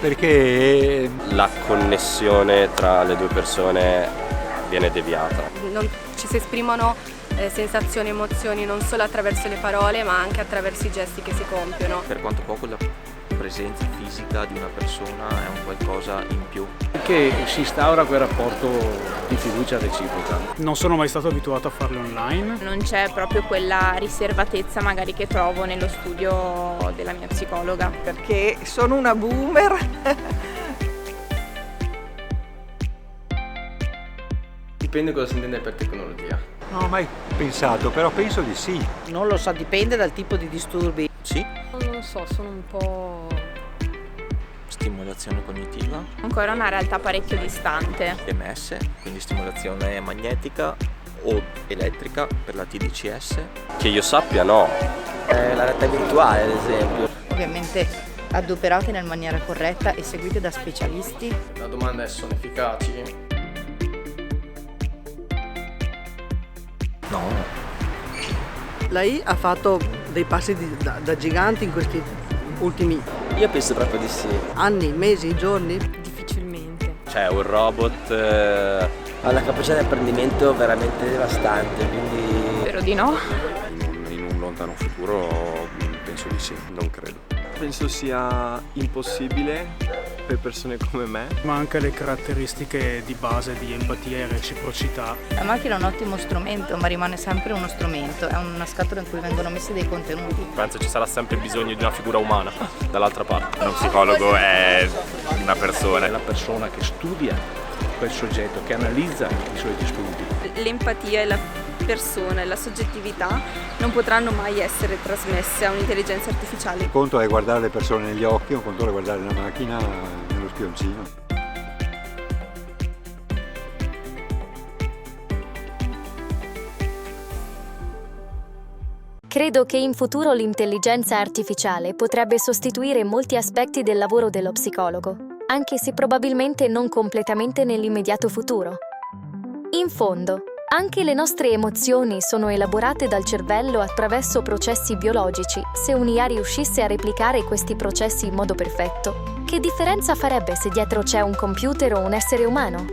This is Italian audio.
perché La connessione tra le due persone viene deviata. Ci si esprimono sensazioni, emozioni non solo attraverso le parole ma anche attraverso i gesti che si compiono. Per quanto poco la presenza fisica di una persona è un qualcosa in più. Che si instaura quel rapporto di fiducia reciproca. Non sono mai stato abituato a farle online. Non c'è proprio quella riservatezza magari che trovo nello studio della mia psicologa. Perché sono una boomer. Dipende cosa si intende per tecnologia. non ho mai pensato, però penso di sì. Non lo so, dipende dal tipo di disturbi. Sì, Non lo so, sono un po'... stimolazione cognitiva, Ancora una realtà parecchio distante. EMS, quindi stimolazione magnetica o elettrica per la TDCS. Che io sappia no. La realtà virtuale, ad esempio. Ovviamente adoperate nella maniera corretta e seguite da specialisti. La domanda è: sono efficaci? No, Lei ha fatto dei passi da gigante in questi ultimi Io penso proprio di sì. anni, mesi, giorni. difficilmente. Cioè un robot Ha una capacità di apprendimento veramente devastante, quindi Spero di no. In un lontano futuro penso di sì, non credo. Penso sia impossibile per persone come me. Ma anche le caratteristiche di base di empatia e reciprocità. La macchina è un ottimo strumento, ma rimane sempre uno strumento, è una scatola in cui vengono messi dei contenuti. penso ci sarà sempre bisogno di una figura umana dall'altra parte. Uno psicologo è una persona. È la persona che studia quel soggetto, che analizza i suoi disturbi. L'empatia e la persona e la soggettività non potranno mai essere trasmesse a un'intelligenza artificiale. Un conto è guardare le persone negli occhi, un conto è guardare la macchina nello spioncino. Credo che in futuro l'intelligenza artificiale potrebbe sostituire molti aspetti del lavoro dello psicologo, anche se probabilmente non completamente nell'immediato futuro. In fondo, anche le nostre emozioni sono elaborate dal cervello attraverso processi biologici. Se un'IA riuscisse a replicare questi processi in modo perfetto, che differenza farebbe se dietro c'è un computer o un essere umano?